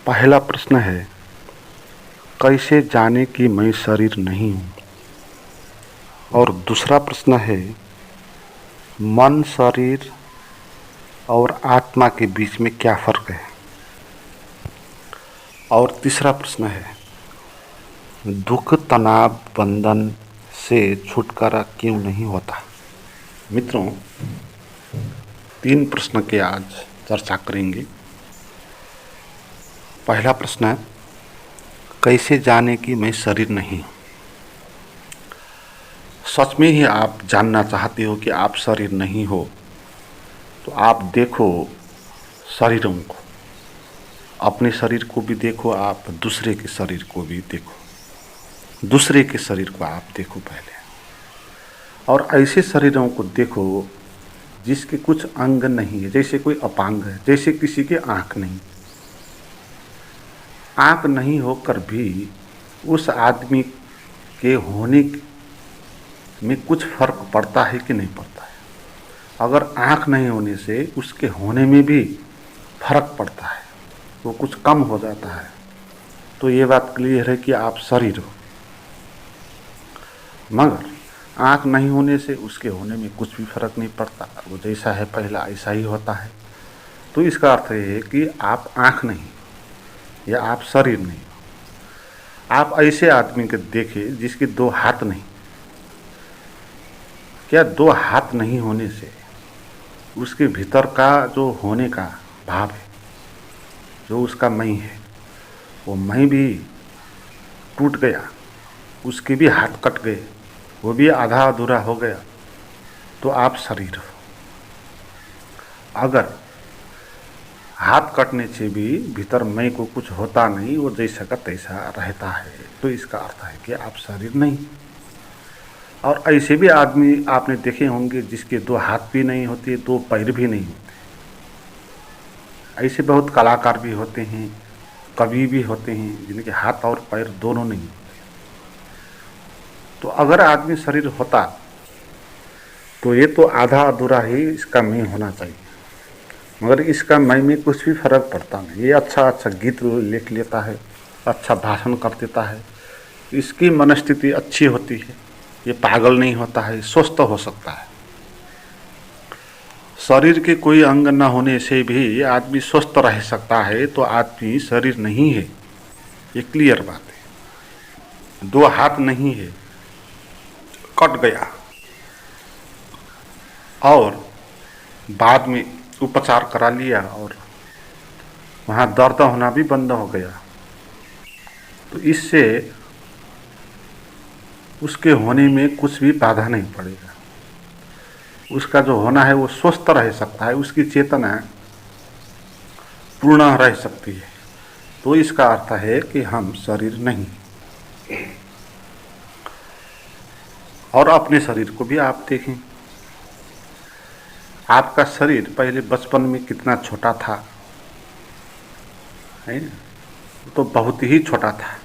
पहला प्रश्न है, कैसे जाने कि मैं शरीर नहीं हूँ। और दूसरा प्रश्न है, मन, शरीर और आत्मा के बीच में क्या फर्क है। और तीसरा प्रश्न है, दुख, तनाव, बंधन से छुटकारा क्यों नहीं होता। मित्रों, 3 प्रश्न के आज चर्चा करेंगे। पहला प्रश्न है, कैसे जाने कि मैं शरीर नहीं। सच में ही आप जानना चाहते हो कि आप शरीर नहीं हो, तो आप देखो शरीरों को, अपने शरीर को भी देखो, आप दूसरे के शरीर को भी देखो, दूसरे के शरीर को आप देखो पहले। और ऐसे शरीरों को देखो जिसके कुछ अंग नहीं है, जैसे कोई अपांग है, जैसे किसी के आँख नहीं। आँख नहीं होकर भी उस आदमी के होने में कुछ फर्क पड़ता है कि नहीं पड़ता है। अगर आँख नहीं होने से उसके होने में भी फर्क पड़ता है, वो कुछ कम हो जाता है, तो ये बात क्लियर है कि आप शरीर हो। मगर आँख नहीं होने से उसके होने में कुछ भी फर्क नहीं पड़ता, वो जैसा है पहला ऐसा ही होता है। तो इसका अर्थ ये है कि आप आँख नहीं या आप शरीर नहीं। आप ऐसे आदमी को देखिए जिसके 2 हाथ नहीं। क्या 2 हाथ नहीं होने से उसके भीतर का जो होने का भाव है, जो उसका मैं है, वो मैं भी टूट गया, उसके भी हाथ कट गए, वो भी आधा अधूरा हो गया, तो आप शरीर हो। अगर हाथ कटने से भी भीतर मैं को कुछ होता नहीं, वो जैसा का तैसा रहता है, तो इसका अर्थ है कि आप शरीर नहीं। और ऐसे भी आदमी आपने देखे होंगे जिसके 2 हाथ भी नहीं होते, 2 पैर भी नहीं होते। ऐसे बहुत कलाकार भी होते हैं, कवि भी होते हैं जिनके हाथ और पैर दोनों नहीं होते। तो अगर आदमी शरीर होता तो ये तो आधा अधूरा ही इसका मैं होना चाहिए, मगर इसका मैं में कुछ भी फर्क पड़ता नहीं। ये अच्छा गीत लिख लेता है, अच्छा भाषण कर देता है, इसकी मनस्थिति अच्छी होती है, ये पागल नहीं होता है, स्वस्थ हो सकता है। शरीर के कोई अंग न होने से भी आदमी स्वस्थ रह सकता है, तो आदमी शरीर नहीं है, ये क्लियर बात है। 2 हाथ नहीं है, कट गया और बाद में उपचार करा लिया और वहाँ दर्द होना भी बंद हो गया, तो इससे उसके होने में कुछ भी बाधा नहीं पड़ेगा। उसका जो होना है वो स्वस्थ रह सकता है, उसकी चेतना पूर्ण रह सकती है। तो इसका अर्थ है कि हम शरीर नहीं। और अपने शरीर को भी आप देखें, आपका शरीर पहले बचपन में कितना छोटा था, है ना? तो बहुत ही छोटा था,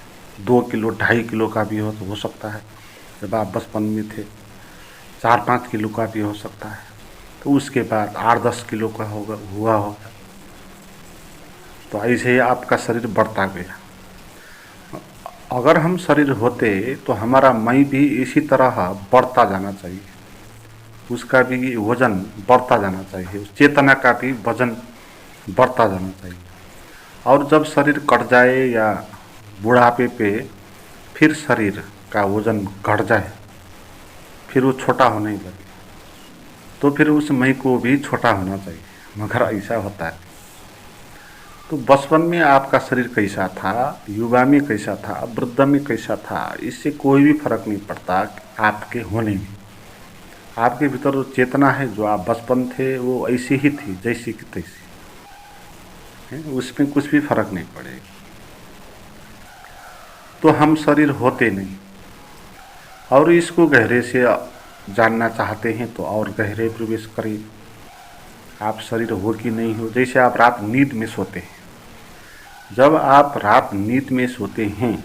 2 किलो 2.5 किलो का भी हो सकता है जब आप बचपन में थे, 4-5 किलो का भी हो सकता है, तो उसके बाद 8-10 किलो का हुआ होगा। तो ऐसे ही आपका शरीर बढ़ता गया। अगर हम शरीर होते तो हमारा मैं भी इसी तरह बढ़ता जाना चाहिए, उसका भी वजन बढ़ता जाना चाहिए, चेतना का भी वजन बढ़ता जाना चाहिए। और जब शरीर कट जाए या बुढ़ापे पे फिर शरीर का वजन घट जाए, फिर वो छोटा होने लगे, तो फिर उस मैं को भी छोटा होना चाहिए, मगर ऐसा होता है। तो बचपन में आपका शरीर कैसा था, युवा में कैसा था, वृद्ध में कैसा था, इससे कोई भी फर्क नहीं पड़ता आपके होने में। आपके भीतर जो चेतना है, जो आप बचपन थे वो ऐसी ही थी जैसी की तैसी, उसमें कुछ भी फर्क नहीं पड़ेगा। तो हम शरीर होते नहीं। और इसको गहरे से जानना चाहते हैं तो और गहरे प्रवेश करें, आप शरीर हो कि नहीं हो। जैसे आप रात नींद में सोते हैं, जब आप रात नींद में सोते हैं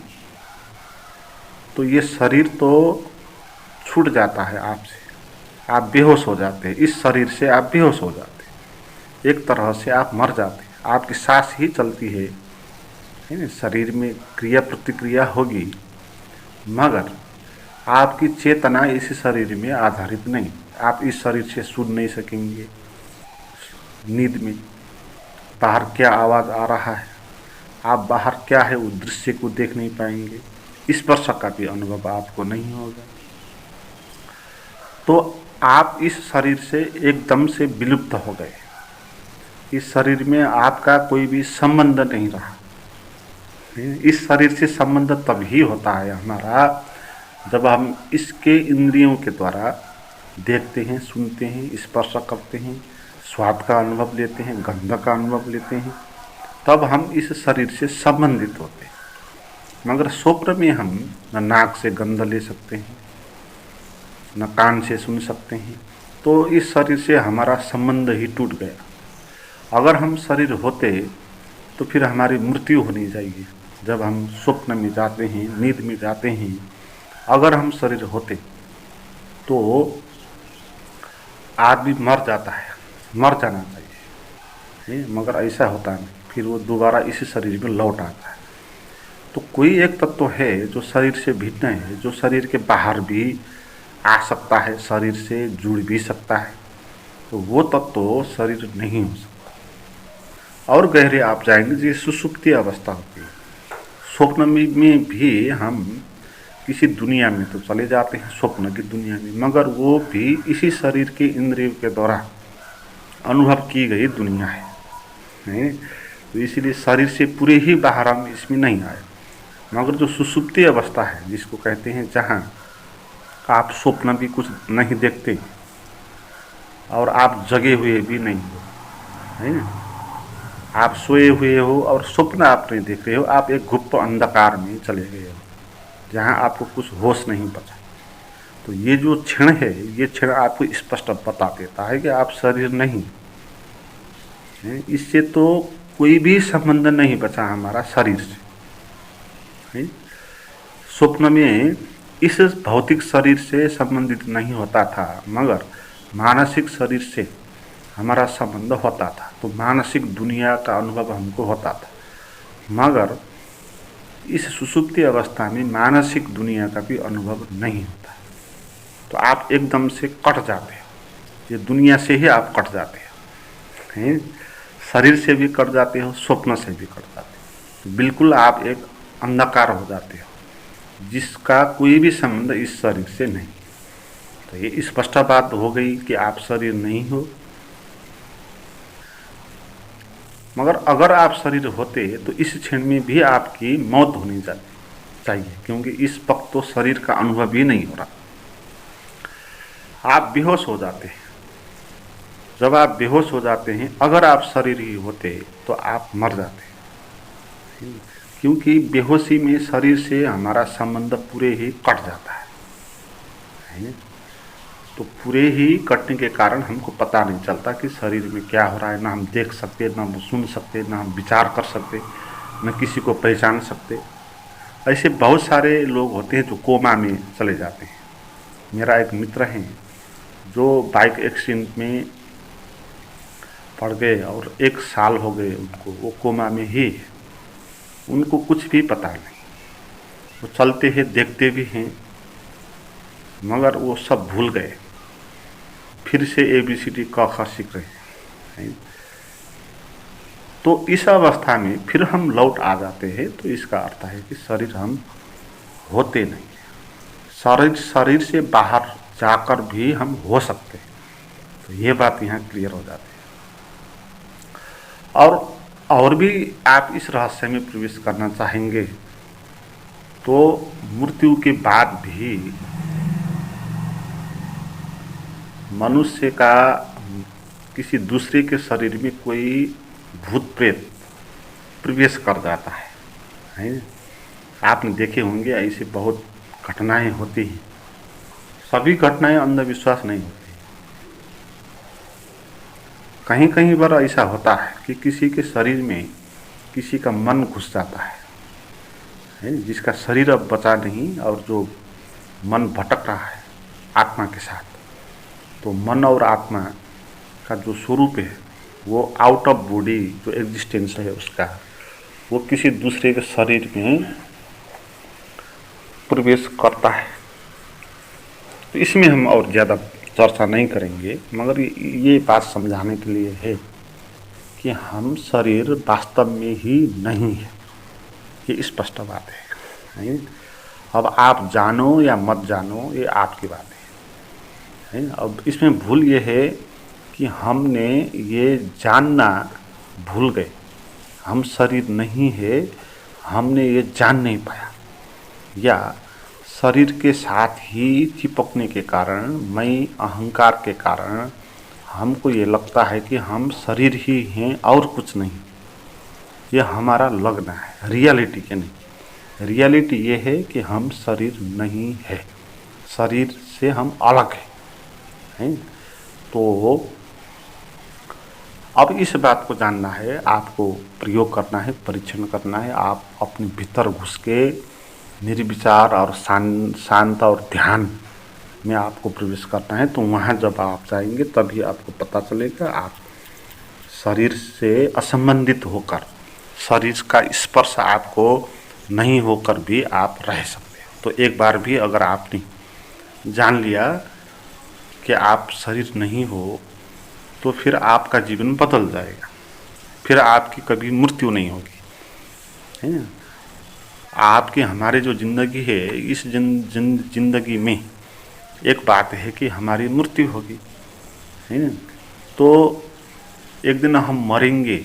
तो ये शरीर तो छूट जाता है आपसे, आप बेहोश हो जाते हैं, इस शरीर से आप बेहोश हो जाते हैं, एक तरह से आप मर जाते हैं। आपकी सांस ही चलती है, है ना। शरीर में क्रिया प्रतिक्रिया होगी, मगर आपकी चेतना इस शरीर में आधारित नहीं। आप इस शरीर से सुन नहीं सकेंगे नींद में बाहर क्या आवाज़ आ रहा है, आप बाहर क्या है उस दृश्य को देख नहीं पाएंगे, स्पर्श का भी अनुभव आपको नहीं होगा। तो आप इस शरीर से एकदम से विलुप्त हो गए। इस शरीर में आपका कोई भी संबंध नहीं रहा। इस शरीर से संबंध तभी होता है हमारा जब हम इसके इंद्रियों के द्वारा देखते हैं, सुनते हैं, स्पर्श करते हैं, स्वाद का अनुभव लेते हैं, गंध का अनुभव लेते हैं, तब हम इस शरीर से संबंधित होते हैं। मगर स्वप्न में हम न नाक से गंध ले सकते हैं, न कान से सुन सकते हैं, तो इस शरीर से हमारा संबंध ही टूट गया। अगर हम शरीर होते तो फिर हमारी मृत्यु होनी चाहिए। जब हम स्वप्न में जाते हैं, नींद में जाते हैं, अगर हम शरीर होते तो आदमी मर जाता है, मर जाना चाहिए, मगर ऐसा होता नहीं, फिर वो दोबारा इसी शरीर में लौट आता है। तो कोई एक तत्व है जो शरीर से भिन्न है, जो शरीर के बाहर भी आ सकता है, शरीर से जुड़ भी सकता है, तो वो तत्व शरीर नहीं हो सकता। और गहरे आप जाएंगे जो सुषुप्ति अवस्था होती है, स्वप्न में भी हम किसी दुनिया में तो चले जाते हैं, स्वप्न की दुनिया में, मगर वो भी इसी शरीर के इंद्रियों के द्वारा अनुभव की गई दुनिया है, नहीं? तो इसीलिए शरीर से पूरे ही बाहर हम इसमें नहीं आए। मगर जो सुषुप्ति अवस्था है, जिसको कहते हैं, जहाँ आप स्वप्न भी कुछ नहीं देखते और आप जगे हुए भी नहीं हो, है ना। आप सोए हुए हो और स्वप्न आप नहीं देख रहे हो, आप एक गुप्त अंधकार में चले गए हो जहाँ आपको कुछ होश नहीं बचा। तो ये जो क्षण है, ये क्षण आपको स्पष्ट बता देता है कि आप शरीर नहीं है। इससे तो कोई भी संबंध नहीं बचा हमारा शरीर से। स्वप्न में इस भौतिक शरीर से संबंधित नहीं होता था, मगर मानसिक शरीर से हमारा संबंध होता था। तो मानसिक दुनिया का अनुभव हमको होता था, मगर इस सुषुप्ति अवस्था में मानसिक दुनिया का भी अनुभव नहीं होता। तो आप एकदम से कट जाते हो, ये दुनिया से ही आप कट जाते हो, हैं? शरीर से भी कट जाते हो, स्वप्न से भी कट जाते हो। तो बिल्कुल आप एक अंधकार हो जाते हो जिसका कोई भी संबंध इस शरीर से नहीं। तो ये स्पष्ट बात हो गई कि आप शरीर नहीं हो। मगर अगर आप शरीर होते तो इस क्षण में भी आपकी मौत होनी चाहिए, क्योंकि इस वक्त तो शरीर का अनुभव ही नहीं हो रहा। आप बेहोश हो जाते हैं। जब आप बेहोश हो जाते हैं, अगर आप शरीर ही होते तो आप मर जाते, क्योंकि बेहोशी में शरीर से हमारा संबंध पूरे ही कट जाता है। तो पूरे ही कटने के कारण हमको पता नहीं चलता कि शरीर में क्या हो रहा है। ना हम देख सकते, ना हम सुन सकते, ना हम विचार कर सकते, न किसी को पहचान सकते। ऐसे बहुत सारे लोग होते हैं जो कोमा में चले जाते हैं। मेरा एक मित्र है जो बाइक एक्सीडेंट में पड़ गए और 1 साल हो गए उनको, वो कोमा में ही है। उनको कुछ भी पता नहीं, वो चलते हैं, देखते भी हैं, मगर वो सब भूल गए। फिर से ABCD क ख सीख रहे हैं। तो इस अवस्था में फिर हम लौट आ जाते हैं। तो इसका अर्थ है कि शरीर हम होते नहीं, शरीर से बाहर जाकर भी हम हो सकते हैं। तो ये बात यहाँ क्लियर हो जाती है। और भी आप इस रहस्य में प्रवेश करना चाहेंगे तो मृत्यु के बाद भी मनुष्य का किसी दूसरे के शरीर में कोई भूत प्रेत प्रवेश कर जाता है। आपने देखे होंगे ऐसे बहुत घटनाएं होती हैं। सभी घटनाएं अंधविश्वास नहीं होती। कहीं कहीं बार ऐसा होता है कि किसी के शरीर में किसी का मन घुस जाता है, जिसका शरीर अब बचा नहीं और जो मन भटक रहा है आत्मा के साथ। तो मन और आत्मा का जो स्वरूप है वो आउट ऑफ बॉडी जो एग्जिस्टेंस है उसका, वो किसी दूसरे के शरीर में प्रवेश करता है। तो इसमें हम और ज़्यादा चर्चा नहीं करेंगे, मगर ये बात समझाने के लिए है कि हम शरीर वास्तव में ही नहीं है, ये स्पष्ट बात है, नहीं? अब आप जानो या मत जानो, ये आपकी बात है। अब इसमें भूल ये है कि हमने ये जानना भूल गए, हम शरीर नहीं है, हमने ये जान नहीं पाया, या शरीर के साथ ही चिपकने के कारण, मैं अहंकार के कारण हमको ये लगता है कि हम शरीर ही हैं और कुछ नहीं। ये हमारा लगना है, रियलिटी के नहीं। रियलिटी ये है कि हम शरीर नहीं है, शरीर से हम अलग हैं। तो अब इस बात को जानना है, आपको प्रयोग करना है, परीक्षण करना है। आप अपने भीतर घुस के निर्विचार और शांत और ध्यान में आपको प्रवेश करना है। तो वहाँ जब आप जाएंगे तभी आपको पता चलेगा, आप शरीर से असंबंधित होकर, शरीर का स्पर्श आपको नहीं होकर भी आप रह सकते हो। तो एक बार भी अगर आपने जान लिया कि आप शरीर नहीं हो, तो फिर आपका जीवन बदल जाएगा, फिर आपकी कभी मृत्यु नहीं होगी, है ना। आपकी हमारी जो ज़िंदगी है, इस ज़िंदगी में एक बात है कि हमारी मृत्यु होगी, है ना। तो एक दिन हम मरेंगे,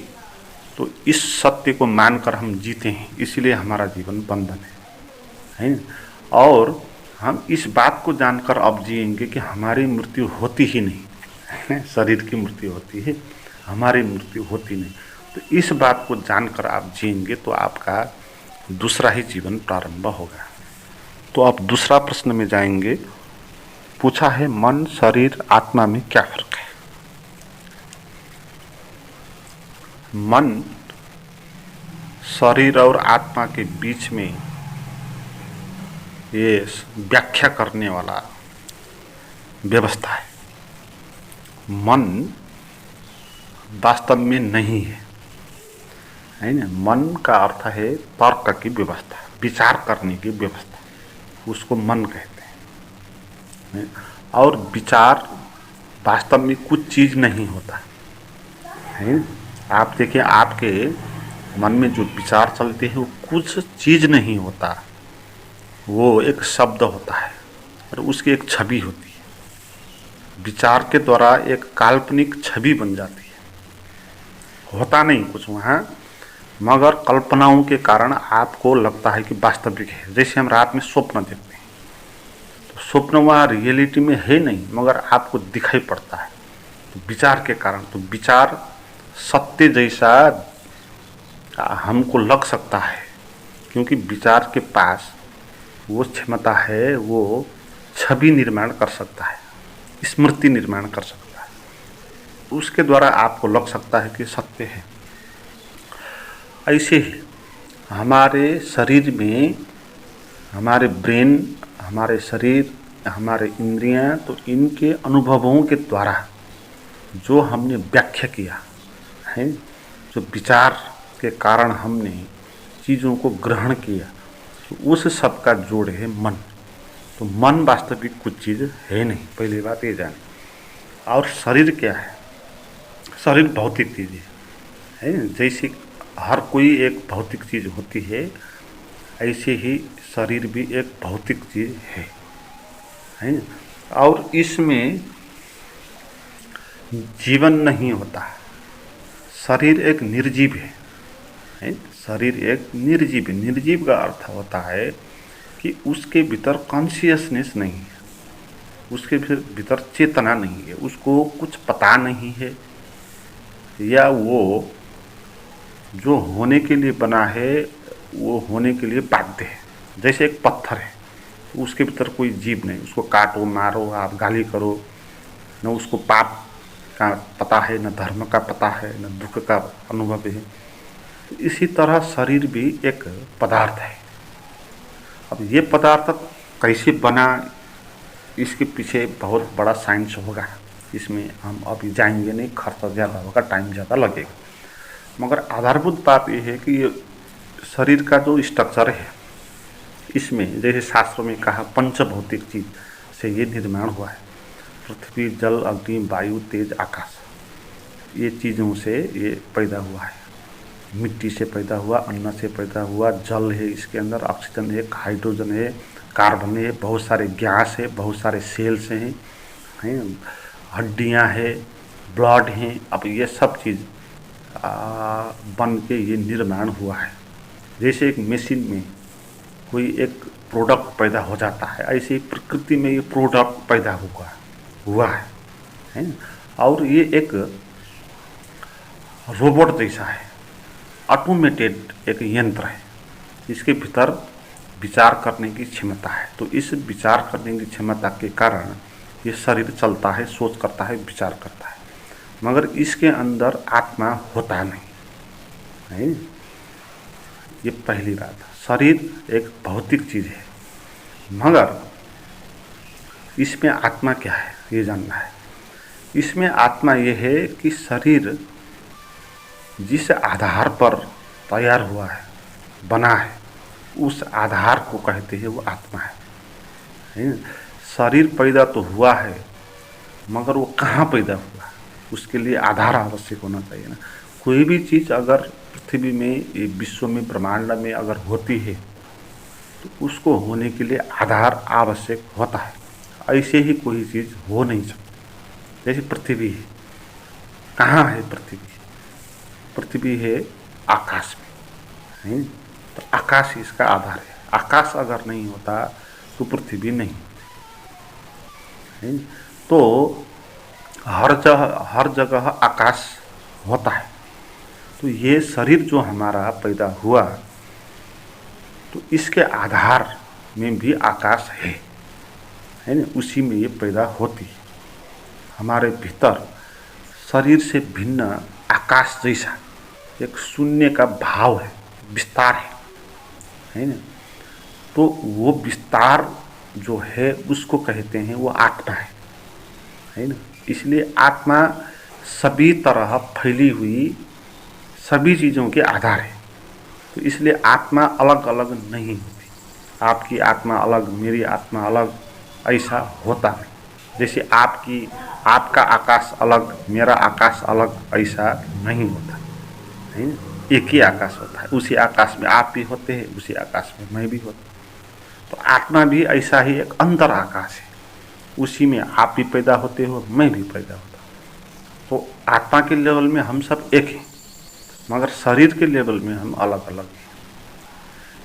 तो इस सत्य को मानकर हम जीते हैं, इसलिए हमारा जीवन बंधन है ना। और हम इस बात को जानकर अब जिएंगे कि हमारी मृत्यु होती ही नहीं, शरीर की मृत्यु होती है, हमारी मृत्यु होती नहीं। तो इस बात को जानकर आप जिएंगे तो आपका दूसरा ही जीवन प्रारंभ होगा। तो आप दूसरा प्रश्न में जाएंगे। पूछा है, मन, शरीर, आत्मा में क्या फर्क है? मन शरीर और आत्मा के बीच में ये व्याख्या करने वाला व्यवस्था है। मन वास्तव में नहीं है ना। मन का अर्थ है तर्क की व्यवस्था, विचार करने की व्यवस्था, उसको मन कहते हैं। और विचार वास्तव में कुछ चीज़ नहीं होता है। आप देखिए, आपके मन में जो विचार चलते हैं वो कुछ चीज़ नहीं होता, वो एक शब्द होता है और उसकी एक छवि होती है। विचार के द्वारा एक काल्पनिक छवि बन जाती है, होता नहीं कुछ वहाँ, मगर कल्पनाओं के कारण आपको लगता है कि वास्तविक है। जैसे हम रात में स्वप्न देखते हैं, तो स्वप्न वहाँ रियलिटी में है नहीं, मगर आपको दिखाई पड़ता है, तो विचार के कारण। तो विचार सत्य जैसा हमको लग सकता है, क्योंकि विचार के पास वो क्षमता है, वो छवि निर्माण कर सकता है, स्मृति निर्माण कर सकता है, उसके द्वारा आपको लग सकता है कि सत्य है। ऐसे ही हमारे शरीर में, हमारे ब्रेन, हमारे शरीर, हमारे इंद्रियां, तो इनके अनुभवों के द्वारा जो हमने व्याख्या किया है, जो विचार के कारण हमने चीज़ों को ग्रहण किया, तो उस सब का जोड़ है मन। तो मन वास्तविक कुछ चीज़ है नहीं, पहली बात ये जाने। और शरीर क्या है? शरीर भौतिक चीज़ है। जैसे हर कोई एक भौतिक चीज़ होती है, ऐसे ही शरीर भी एक भौतिक चीज़ है। और इसमें जीवन नहीं होता। शरीर एक निर्जीव है। शरीर एक निर्जीव है। निर्जीव का अर्थ होता है कि उसके भीतर कॉन्शियसनेस नहीं है, उसके भीतर चेतना नहीं है, उसको कुछ पता नहीं है, या वो जो होने के लिए बना है वो होने के लिए बाध्य है। जैसे एक पत्थर है, उसके भीतर कोई जीव नहीं, उसको काटो, मारो, आप गाली करो, न उसको पाप का पता है, न धर्म का पता है, न दुख का अनुभव है। इसी तरह शरीर भी एक पदार्थ है। अब ये पदार्थ कैसे बना, इसके पीछे बहुत बड़ा साइंस होगा, इसमें हम अभी जाएंगे नहीं, खर्च ज़्यादा होगा, टाइम ज़्यादा लगेगा। मगर आधारभूत बात यह है कि ये शरीर का जो स्ट्रक्चर है, इसमें जैसे शास्त्रों में कहा पंचभौतिक चीज से ये निर्माण हुआ है। पृथ्वी, जल, अग्नि, वायु, तेज, आकाश, ये चीज़ों से ये पैदा हुआ है। मिट्टी से पैदा हुआ, अन्न से पैदा हुआ, जल है, इसके अंदर ऑक्सीजन है, हाइड्रोजन है, कार्बन है, बहुत सारे गैस है, बहुत सारे सेल्स हैं, हड्डियां है, ब्लड हैं। अब ये सब चीज़ बन के ये निर्माण हुआ है। जैसे एक मशीन में कोई एक प्रोडक्ट पैदा हो जाता है, ऐसे ही प्रकृति में ये प्रोडक्ट पैदा हुआ है। और ये एक रोबोट जैसा है, ऑटोमेटेड एक यंत्र है। इसके भीतर विचार करने की क्षमता है। तो इस विचार करने की क्षमता के कारण ये शरीर चलता है, सोच करता है, विचार करता है, मगर इसके अंदर आत्मा होता नहीं है। ये पहली बात। शरीर एक भौतिक चीज़ है, मगर इसमें आत्मा क्या है ये जानना है। इसमें आत्मा ये है कि शरीर जिस आधार पर तैयार हुआ है, बना है, उस आधार को कहते हैं वो आत्मा है। शरीर पैदा तो हुआ है, मगर वो कहाँ पैदा हुआ, उसके लिए आधार आवश्यक होना चाहिए ना। कोई भी चीज़ अगर पृथ्वी में, विश्व में, ब्रह्मांड में अगर होती है तो उसको होने के लिए आधार आवश्यक होता है। ऐसे ही कोई चीज़ हो नहीं सकती। जैसे पृथ्वी है, कहाँ है पृथ्वी? पृथ्वी है आकाश में, तो आकाश इसका आधार है। आकाश अगर नहीं होता तो पृथ्वी नहीं है। तो हर जगह आकाश होता है। तो ये शरीर जो हमारा पैदा हुआ, तो इसके आधार में भी आकाश है ना, उसी में ये पैदा होती है। हमारे भीतर शरीर से भिन्न आकाश जैसा एक शून्य का भाव है, विस्तार है ना। तो वो विस्तार जो है उसको कहते हैं वो आत्मा है ना। इसलिए आत्मा सभी तरह फैली हुई सभी चीज़ों के आधार है। तो इसलिए आत्मा अलग अलग नहीं होती। आपकी आत्मा अलग, मेरी आत्मा अलग, ऐसा होता नहीं। जैसे आपका आकाश अलग, मेरा आकाश अलग, ऐसा नहीं होता है। एक ही आकाश होता है। उसी आकाश में आप भी होते हैं, उसी आकाश में मैं भी होता। तो आत्मा भी ऐसा ही एक अंतर आकाश है। उसी में आप भी पैदा होते हो, मैं भी पैदा होता। तो आत्मा के लेवल में हम सब एक हैं, मगर शरीर के लेवल में हम अलग अलग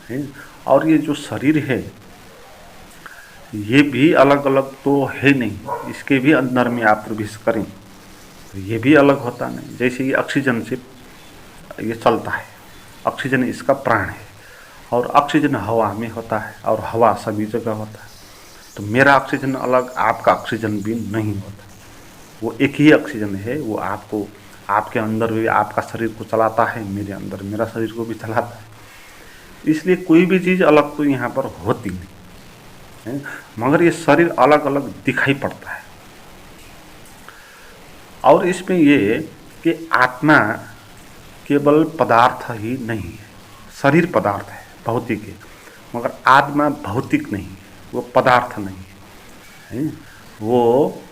हैं। और ये जो शरीर है ये भी अलग अलग तो है नहीं। इसके भी अंदर में आप प्रवेश करें तो ये भी अलग होता नहीं। जैसे ये ऑक्सीजन से ये चलता है, ऑक्सीजन इसका प्राण है, और ऑक्सीजन हवा में होता है, और हवा सभी जगह होता है। तो मेरा ऑक्सीजन अलग, आपका ऑक्सीजन भी नहीं होता। वो एक ही ऑक्सीजन है। वो आपको, आपके अंदर भी आपका शरीर को चलाता है, मेरे अंदर मेरा शरीर को भी चलाता है। इसलिए कोई भी चीज़ अलग तो यहाँ पर होती नहीं है, मगर ये शरीर अलग अलग दिखाई पड़ता है। और इसमें ये कि आत्मा केवल पदार्थ ही नहीं है। शरीर पदार्थ है, भौतिक है, मगर आत्मा भौतिक नहीं है, वो पदार्थ नहीं है। वो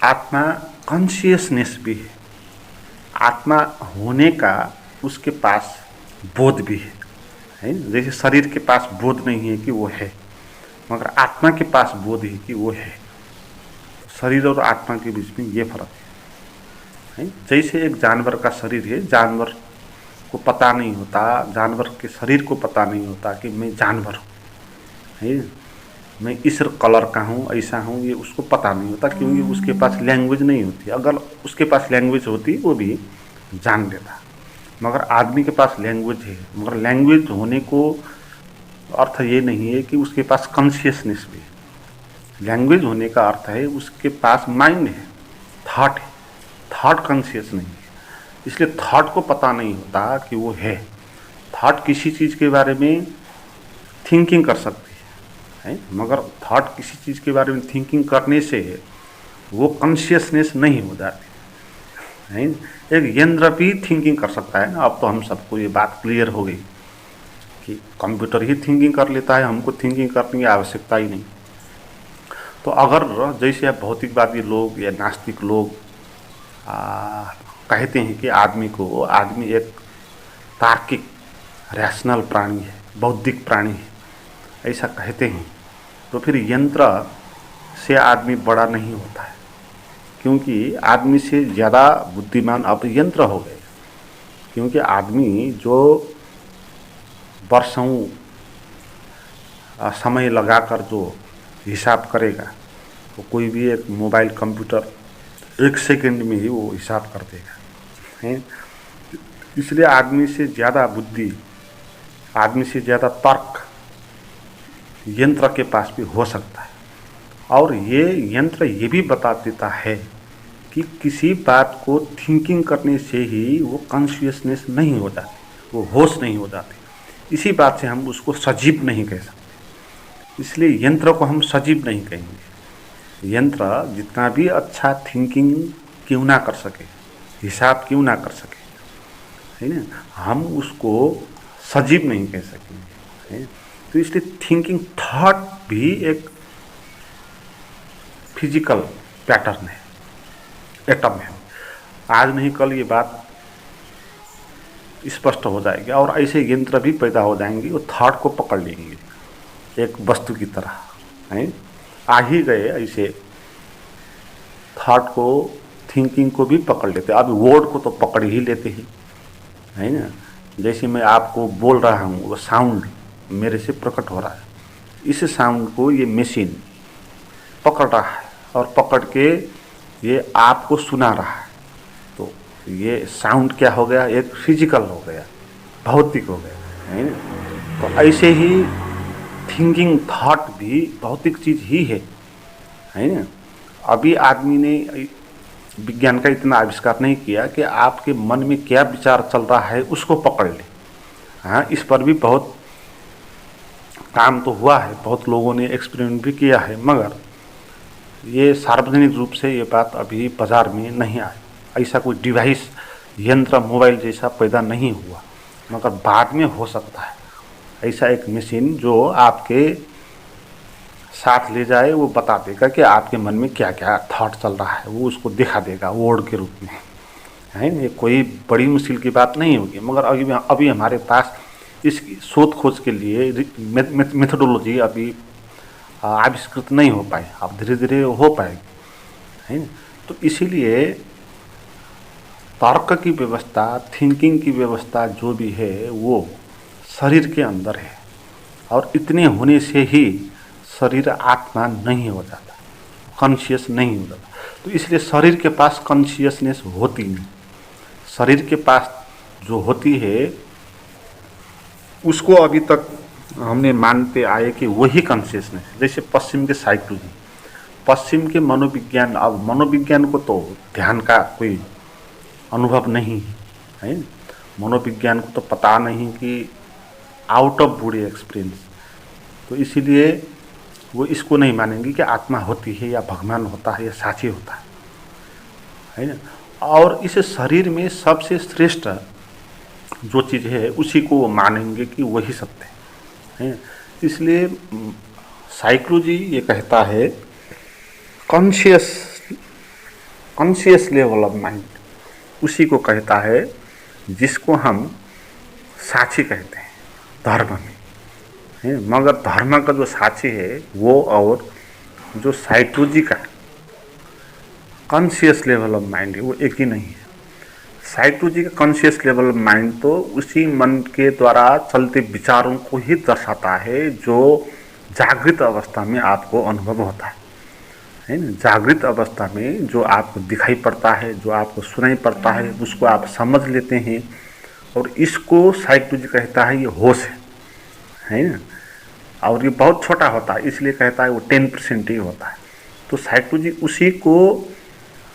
आत्मा कॉन्शियसनेस भी है। आत्मा होने का उसके पास बोध भी है। जैसे शरीर के पास बोध नहीं है कि वो है, मगर आत्मा के पास बोध है कि वो है। शरीर और आत्मा के बीच में ये फर्क है। जैसे एक जानवर का शरीर है, जानवर को पता नहीं होता, जानवर के शरीर को पता नहीं होता कि मैं जानवर हूँ, मैं इस कलर का हूँ, ऐसा हूँ, ये उसको पता नहीं होता, क्योंकि उसके पास लैंग्वेज नहीं होती। अगर उसके पास लैंग्वेज होती वो भी जान लेता। मगर आदमी के पास लैंग्वेज है, मगर लैंग्वेज होने को अर्थ ये नहीं है कि उसके पास कॉन्शियसनेस भी है। लैंग्वेज होने का अर्थ है उसके पास माइंड है, थॉट है। थॉट कॉन्शियस नहीं है। इसलिए थॉट को पता नहीं होता कि वो है। थॉट किसी चीज़ के बारे में थिंकिंग कर सकती है, मगर थॉट किसी चीज़ के बारे में थिंकिंग करने से वो कॉन्शियसनेस नहीं हो जाती है। एक यंत्र भी थिंकिंग कर सकता है ना। अब तो हम सबको ये बात क्लियर हो गई कि कंप्यूटर ही थिंकिंग कर लेता है, हमको थिंकिंग करने की आवश्यकता ही नहीं। तो अगर जैसे भौतिकवादी लोग या नास्तिक लोग कहते हैं कि आदमी एक तार्किक रैशनल प्राणी है, बौद्धिक प्राणी है, ऐसा कहते हैं, तो फिर यंत्र से आदमी बड़ा नहीं होता है, क्योंकि आदमी से ज़्यादा बुद्धिमान अब यंत्र हो गए। क्योंकि आदमी जो वर्षों समय लगाकर जो हिसाब करेगा, तो कोई भी एक मोबाइल कंप्यूटर 1 सेकंड में ही वो हिसाब कर देगा है। इसलिए आदमी से ज़्यादा बुद्धि, आदमी से ज़्यादा तर्क यंत्र के पास भी हो सकता है। और ये यंत्र ये भी बता देता है कि किसी बात को थिंकिंग करने से ही वो कॉन्शियसनेस नहीं हो जाती, वो होश नहीं हो जाती। इसी बात से हम उसको सजीव नहीं कह सकते, इसलिए यंत्र को हम सजीव नहीं कहेंगे। यंत्र जितना भी अच्छा थिंकिंग क्यों ना कर सके, हिसाब क्यों ना कर सके, है ना, हम उसको सजीव नहीं कह सकेंगे है। तो इसलिए थिंकिंग थॉट भी एक फिजिकल पैटर्न है, एटम है। आज नहीं कल ये बात स्पष्ट हो जाएगी और ऐसे यंत्र भी पैदा हो जाएंगे, वो थॉट को पकड़ लेंगे एक वस्तु की तरह है। आ ही गए ऐसे, थॉट को, थिंकिंग को भी पकड़ लेते, अभी वर्ड को तो पकड़ ही लेते हैं, है ना। जैसे मैं आपको बोल रहा हूँ, वो साउंड मेरे से प्रकट हो रहा है, इस साउंड को ये मशीन पकड़ रहा है और पकड़ के ये आपको सुना रहा है। तो ये साउंड क्या हो गया, एक फिजिकल हो गया, भौतिक हो गया, है ना। तो ऐसे ही थिंकिंग थॉट भी भौतिक चीज़ ही है ना। अभी आदमी ने विज्ञान का इतना आविष्कार नहीं किया कि आपके मन में क्या विचार चल रहा है उसको पकड़ ले। हाँ, इस पर भी बहुत काम तो हुआ है, बहुत लोगों ने एक्सपेरिमेंट भी किया है, मगर ये सार्वजनिक रूप से ये बात अभी बाज़ार में नहीं आई। ऐसा कोई डिवाइस, यंत्र, मोबाइल जैसा पैदा नहीं हुआ, मगर बाद में हो सकता है ऐसा एक मशीन जो आपके साथ ले जाए, वो बता देगा कि आपके मन में क्या क्या थॉट चल रहा है, वो उसको दिखा देगा वर्ड के रूप में, है ना। ये कोई बड़ी मुश्किल की बात नहीं होगी, मगर अभी हमारे पास इसकी शोध खोज के लिए मेथोडोलॉजी अभी आविष्कृत नहीं हो पाए, अब धीरे धीरे हो पाएगी, है ना। तो इसीलिए तर्क की व्यवस्था, थिंकिंग की व्यवस्था जो भी है वो शरीर के अंदर है, और इतने होने से ही शरीर आत्मा नहीं हो जाता, कॉन्शियस नहीं हो जाता। तो इसलिए शरीर के पास कॉन्शियसनेस होती नहीं, शरीर के पास जो होती है उसको अभी तक हमने मानते आए कि वही कॉन्शियसनेस है। जैसे पश्चिम के साइकोलॉजी, पश्चिम के मनोविज्ञान, अब मनोविज्ञान को तो ध्यान का कोई अनुभव नहीं है, मनोविज्ञान को तो पता नहीं कि आउट ऑफ बॉडी एक्सपीरियंस, तो इसीलिए वो इसको नहीं मानेंगे कि आत्मा होती है या भगवान होता है या साची होता है ना। और इस शरीर में सबसे श्रेष्ठ जो चीज़ है उसी को वो मानेंगे कि वही सत्य है। इसलिए साइकोलॉजी ये कहता है कॉन्शियस लेवल ऑफ माइंड, उसी को कहता है जिसको हम साक्षी कहते हैं धर्म में है। मगर धर्म का जो साक्षी है वो और जो साइकोलॉजी का कॉन्शियस लेवल ऑफ माइंड है वो एक ही नहीं है। साइकोलॉजी का कॉन्शियस लेवल ऑफ माइंड तो उसी मन के द्वारा चलते विचारों को ही दर्शाता है जो जागृत अवस्था में आपको अनुभव होता है ना। जागृत अवस्था में जो आपको दिखाई पड़ता है, जो आपको सुनाई पड़ता है, उसको आप समझ लेते हैं, और इसको साइकोलॉजी कहता है ये होश है ना। और ये बहुत छोटा होता है, इसलिए कहता है वो 10% ही होता है। तो साइकोलॉजी उसी को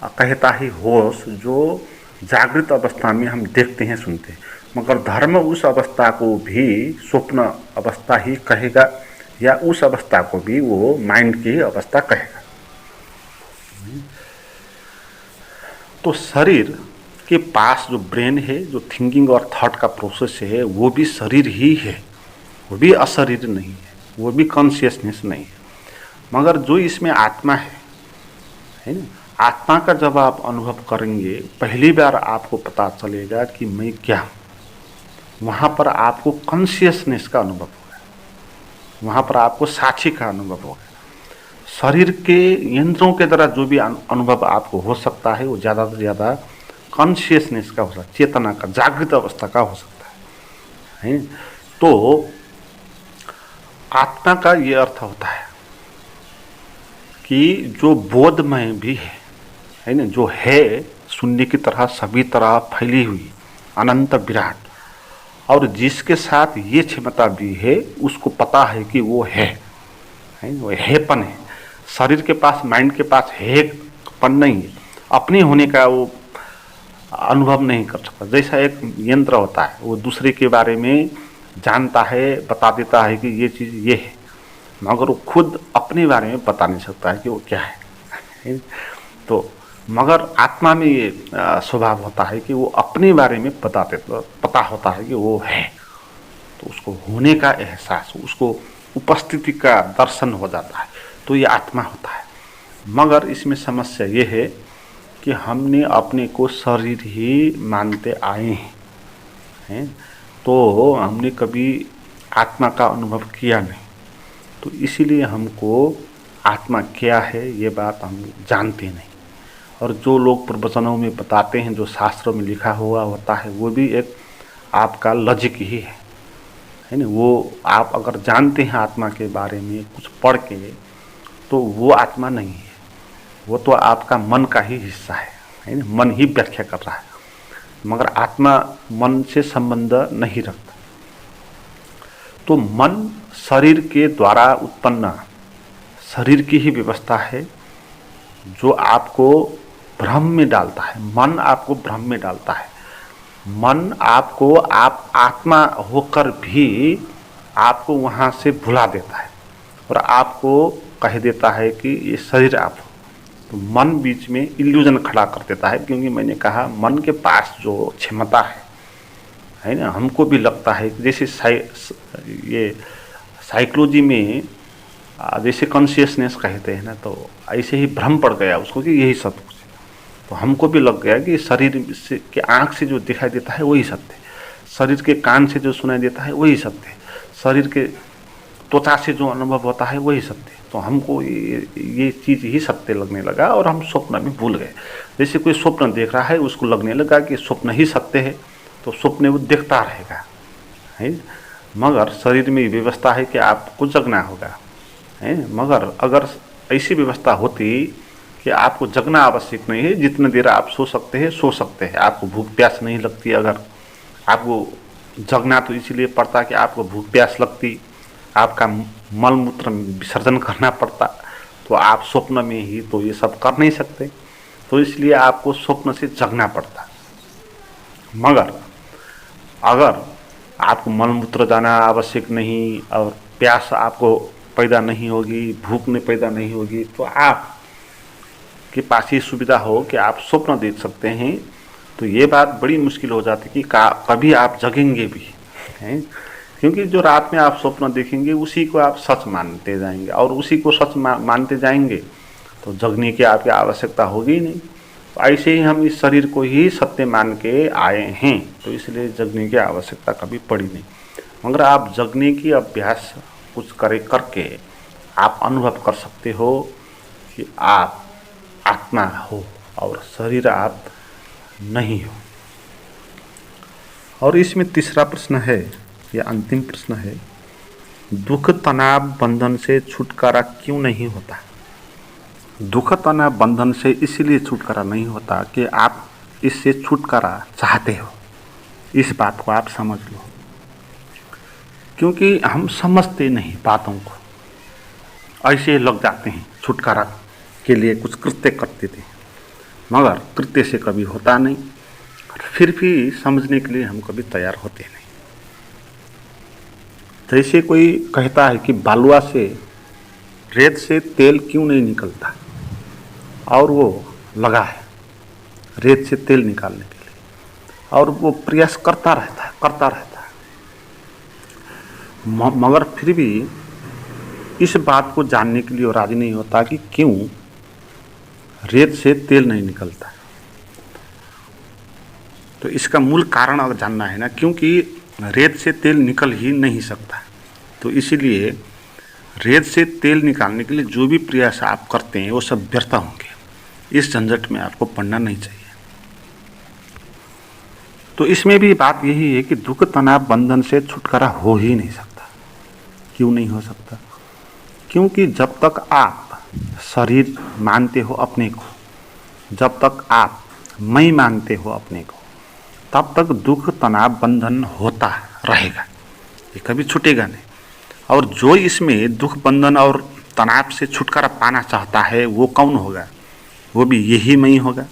कहता है होश जो जागृत अवस्था में हम देखते हैं, सुनते हैं। मगर धर्म उस अवस्था को भी स्वप्न अवस्था ही कहेगा, या उस अवस्था को भी वो माइंड की अवस्था कहेगा। तो शरीर के पास जो ब्रेन है, जो थिंकिंग और थॉट का प्रोसेस है, वो भी शरीर ही है, वो भी अशरीर नहीं है, वो भी कॉन्शियसनेस नहीं है। मगर जो इसमें आत्मा है ना, आत्मा का जब आप अनुभव करेंगे, पहली बार आपको पता चलेगा कि मैं क्या हूँ। वहाँ पर आपको कॉन्शियसनेस का अनुभव होगा, वहाँ पर आपको साक्षी का अनुभव होगा। शरीर के यंत्रों के द्वारा जो भी अनुभव आपको हो सकता है वो ज़्यादा से ज़्यादा कॉन्शियसनेस का हो सकता है, चेतना का, जागृत अवस्था का हो सकता है। तो आत्मा का ये अर्थ होता है कि जो बोधमय भी है ना, जो है शून्य की तरह सभी तरह फैली हुई अनंत विराट, और जिसके साथ ये क्षमता भी है, उसको पता है कि वो है वो हैपन है। शरीर के पास, माइंड के पास हैपन नहीं है, अपने होने का वो अनुभव नहीं कर सकता। जैसा एक यंत्र होता है, वो दूसरे के बारे में जानता है, बता देता है कि ये चीज़ ये है, मगर वो खुद अपने बारे में बता नहीं सकता है कि वो क्या है। तो मगर आत्मा में ये स्वभाव होता है कि वो अपने बारे में पता होता है कि वो है, तो उसको होने का एहसास, उसको उपस्थिति का दर्शन हो जाता है, तो ये आत्मा होता है। मगर इसमें समस्या ये है कि हमने अपने को शरीर ही मानते आए हैं, तो हमने कभी आत्मा का अनुभव किया नहीं, तो इसीलिए हमको आत्मा क्या है ये बात हम जानते नहीं। और जो लोग प्रवचनों में बताते हैं, जो शास्त्रों में लिखा हुआ होता है, वो भी एक आपका लॉजिक ही है ना। वो आप अगर जानते हैं आत्मा के बारे में कुछ पढ़ के, तो वो आत्मा नहीं है, वो तो आपका मन का ही हिस्सा है ना। मन ही व्याख्या कर रहा है, मगर आत्मा मन से संबंध नहीं रखता। तो मन शरीर के द्वारा उत्पन्न शरीर की ही व्यवस्था है, जो आपको भ्रम में डालता है। मन आपको भ्रम में डालता है। मन आपको, आप आत्मा होकर भी आपको वहाँ से भुला देता है और आपको कह देता है कि ये शरीर आप हो। तो मन बीच में इल्यूजन खड़ा कर देता है, क्योंकि मैंने कहा मन के पास जो क्षमता है ना, हमको भी लगता है कि जैसे ये साइकोलॉजी में जैसे कॉन्शियसनेस कहते हैं ना, तो ऐसे ही भ्रम पड़ गया उसको कि यही सब कुछ है। तो हमको भी लग गया कि शरीर से के आँख से जो दिखाई देता है वही सत्य है, शरीर के कान से जो सुनाई देता है वही सत्य है, शरीर के त्वचा से जो अनुभव होता है वही सत्य है। तो हमको ये चीज़ ही सत्य लगने लगा और हम स्वप्न में भूल गए। जैसे कोई स्वप्न देख रहा है, उसको लगने लगा कि स्वप्न ही सत्य है, तो स्वप्न वो देखता रहेगा है। मगर शरीर में व्यवस्था है कि आपको जगना होगा है। मगर अगर ऐसी व्यवस्था होती कि आपको जगना आवश्यक नहीं है, जितने देर आप सो सकते हैं सो सकते हैं, आपको भूख प्यास नहीं लगती। अगर आपको जगना तो इसीलिए पड़ता कि आपको भूख प्यास लगती, आपका मल मूत्र विसर्जन करना पड़ता, तो आप स्वप्न में ही तो ये सब कर नहीं सकते, तो इसलिए आपको स्वप्न से जगना पड़ता। मगर अगर आपको मल मूत्र जाना आवश्यक नहीं और प्यास आपको पैदा नहीं होगी, भूख में पैदा नहीं होगी, तो आप के पास ये सुविधा हो कि आप स्वप्न देख सकते हैं, तो ये बात बड़ी मुश्किल हो जाती कि कभी आप जगेंगे भी हैं। क्योंकि जो रात में आप स्वप्न देखेंगे उसी को आप सच मानते जाएंगे, और उसी को सच मानते जाएंगे तो जगने की आपकी आवश्यकता होगी ही नहीं। तो ऐसे ही हम इस शरीर को ही सत्य मान के आए हैं, तो इसलिए जगने की आवश्यकता कभी पड़ी नहीं। मगर आप जगने की अभ्यास कुछ करके आप अनुभव कर सकते हो कि आप आत्मा हो और शरीर आप नहीं हो। और इसमें तीसरा प्रश्न है, यह अंतिम प्रश्न है, दुख तनाव बंधन से छुटकारा क्यों नहीं होता? दुख तनाव बंधन से इसलिए छुटकारा नहीं होता कि आप इससे छुटकारा चाहते हो। इस बात को आप समझ लो, क्योंकि हम समझते नहीं बातों को, ऐसे लग जाते हैं छुटकारा के लिए कुछ कृत्य करते थे, मगर कृत्य से कभी होता नहीं, फिर भी समझने के लिए हम कभी तैयार होते नहीं। जैसे कोई कहता है कि बालुआ से, रेत से तेल क्यों नहीं निकलता, और वो लगा है रेत से तेल निकालने के लिए, और वो प्रयास करता रहता है। मगर फिर भी इस बात को जानने के लिए वो राजी नहीं होता कि क्यों रेत से तेल नहीं निकलता। तो इसका मूल कारण अगर जानना है ना, क्योंकि रेत से तेल निकल ही नहीं सकता। तो इसीलिए रेत से तेल निकालने के लिए जो भी प्रयास आप करते हैं वो सब व्यर्थ होंगे। इस झंझट में आपको पड़ना नहीं चाहिए। तो इसमें भी बात यही है कि दुख तनाव बंधन से छुटकारा हो ही नहीं सकता। क्यों नहीं हो सकता? क्योंकि जब तक आप शरीर मानते हो अपने को, जब तक आप मैं मानते हो अपने को, तब तक दुख तनाव बंधन होता रहेगा, ये कभी छूटेगा नहीं। और जो इसमें दुख बंधन और तनाव से छुटकारा पाना चाहता है वो कौन होगा? वो भी यही मैं होगा।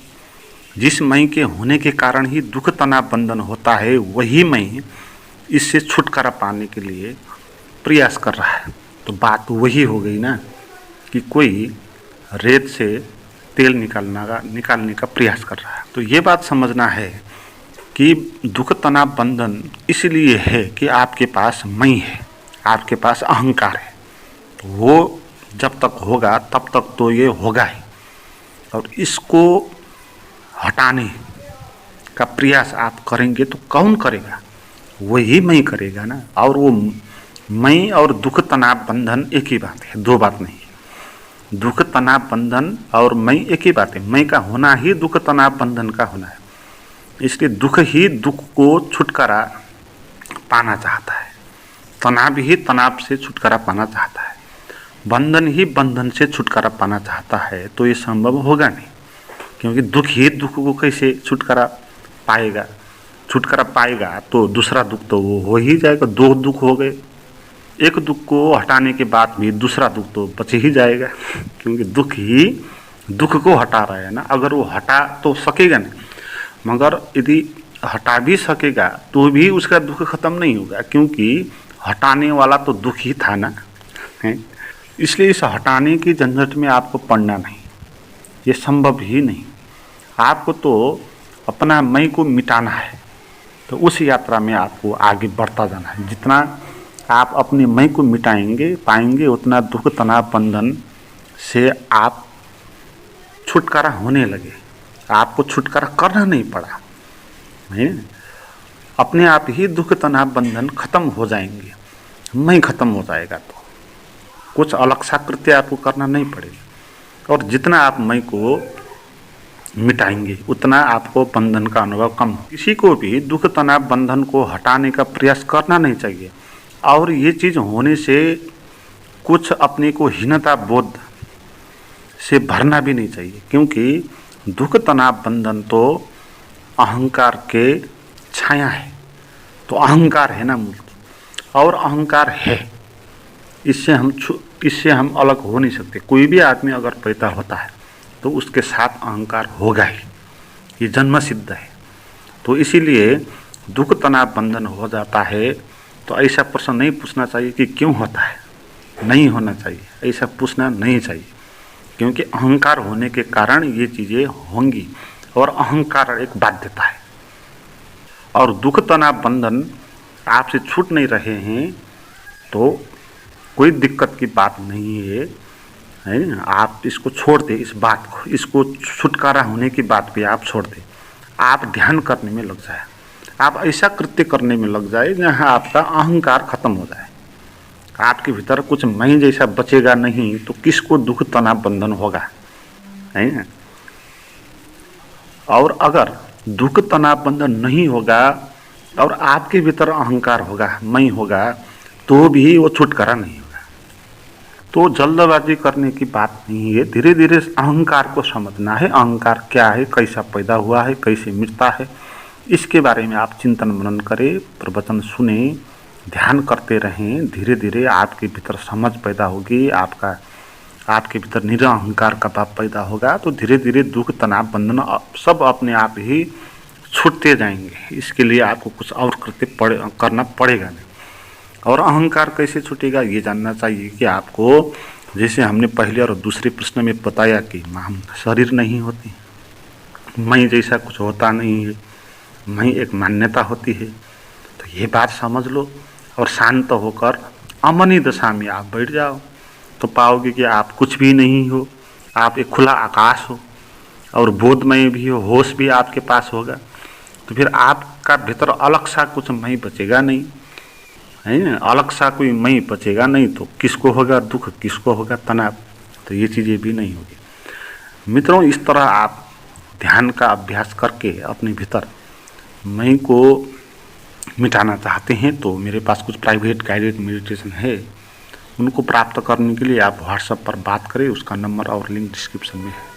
जिस मैं के होने के कारण ही दुख तनाव बंधन होता है, वही मैं इससे छुटकारा पाने के लिए प्रयास कर रहा है। तो बात वही हो गई ना कि कोई रेत से तेल निकालने का प्रयास कर रहा है। तो ये बात समझना है कि दुख तनाव बंधन इसलिए है कि आपके पास मैं है, आपके पास अहंकार है। तो वो जब तक होगा तब तक तो ये होगा ही। और इसको हटाने का प्रयास आप करेंगे तो कौन करेगा? वही मैं करेगा ना। और वो मैं और दुख तनाव बंधन एक ही बात है, दो बात नहीं है। दुख तनाव बंधन और मैं एक ही बात है। मैं का होना ही दुख तनाव बंधन का होना है। इसलिए दुख ही दुख को छुटकारा पाना चाहता है, तनाव ही तनाव से छुटकारा पाना चाहता है, बंधन ही बंधन से छुटकारा पाना चाहता है। तो ये संभव होगा नहीं, क्योंकि दुख ही दुख को कैसे छुटकारा पाएगा? छुटकारा पाएगा तो दूसरा दुख तो वो हो ही जाएगा। दो दुख हो गए, एक दुख को हटाने के बाद भी दूसरा दुख तो बच ही जाएगा, क्योंकि दुख ही दुख को हटा रहा है ना। अगर वो हटा तो सकेगा नहीं, मगर यदि हटा भी सकेगा तो भी उसका दुख खत्म नहीं होगा, क्योंकि हटाने वाला तो दुख ही था ना, है। इसलिए इस हटाने की झंझट में आपको पड़ना नहीं, ये संभव ही नहीं। आपको तो अपना मैं को मिटाना है। तो उस यात्रा में आपको आगे बढ़ता जाना है। जितना आप अपने मैं को मिटाएंगे पाएंगे, उतना दुख तनाव बंधन से आप छुटकारा होने लगे। आपको छुटकारा करना नहीं पड़ा, नहीं, अपने आप ही दुख तनाव बंधन खत्म हो जाएंगे। मैं खत्म हो जाएगा तो कुछ अलग सा कृत्य आपको करना नहीं पड़ेगा। और जितना आप मैं को मिटाएंगे उतना आपको बंधन का अनुभव कम हो। किसी को भी दुख तनाव बंधन को हटाने का प्रयास करना नहीं चाहिए। और ये चीज़ होने से कुछ अपने को हीनता बोध से भरना भी नहीं चाहिए, क्योंकि दुख तनाव बंधन तो अहंकार के छाया है। तो अहंकार है ना मूल, और अहंकार है, इससे हम अलग हो नहीं सकते। कोई भी आदमी अगर पैदा होता है तो उसके साथ अहंकार होगा ही, ये जन्म सिद्ध है। तो इसीलिए दुख तनाव बंधन हो जाता है तो ऐसा प्रश्न नहीं पूछना चाहिए कि क्यों होता है, नहीं होना चाहिए, ऐसा पूछना नहीं चाहिए, क्योंकि अहंकार होने के कारण ये चीज़ें होंगी। और अहंकार एक बाध्यता है। और दुख तनाव बंधन आपसे छूट नहीं रहे हैं तो कोई दिक्कत की बात नहीं है, है ना। आप इसको छोड़ दें, इस बात को, इसको छुटकारा होने की बात भी आप छोड़ दें। आप ध्यान करने में लग जाए, आप ऐसा कृत्य करने में लग जाए जहाँ आपका अहंकार खत्म हो जाए। आपके भीतर कुछ मैं जैसा बचेगा नहीं तो किसको दुख तनाव बंधन होगा, है ना। और अगर दुख तनाव बंधन नहीं होगा और आपके भीतर अहंकार होगा, मैं होगा, तो भी वो छुटकारा नहीं होगा। तो जल्दबाजी करने की बात नहीं है। धीरे धीरे अहंकार को समझना है। अहंकार क्या है, कैसा पैदा हुआ है, कैसे मिटता है, इसके बारे में आप चिंतन मनन करें, प्रवचन सुने, ध्यान करते रहें। धीरे धीरे आपके भीतर समझ पैदा होगी, आपके भीतर निरअहंकार का भाव पैदा होगा। तो धीरे धीरे दुख तनाव बंधन सब अपने आप ही छूटते जाएंगे। इसके लिए आपको कुछ और करना पड़ेगा नहीं। और अहंकार कैसे छूटेगा ये जानना चाहिए कि आपको, जैसे हमने पहले और दूसरे प्रश्न में बताया कि हम शरीर नहीं होते, मैं जैसा कुछ होता नहीं है, मैं एक मान्यता होती है। तो ये बात समझ लो। और शांत होकर अमनी दशा में आप बैठ जाओ, तो पाओगे कि आप कुछ भी नहीं हो, आप एक खुला आकाश हो और बोधमय भी हो, होश भी आपके पास होगा। तो फिर आपका भीतर अलग सा कुछ मैं बचेगा नहीं, है ना, अलग सा कोई मैं बचेगा नहीं। तो किसको होगा दुख, किसको होगा तनाव, तो ये चीज़ें भी नहीं होगी। मित्रों, इस तरह आप ध्यान का अभ्यास करके अपने भीतर मैं को मिटाना चाहते हैं तो मेरे पास कुछ प्राइवेट गाइडेड मेडिटेशन है, उनको प्राप्त करने के लिए आप व्हाट्सएप पर बात करें। उसका नंबर और लिंक डिस्क्रिप्शन में है।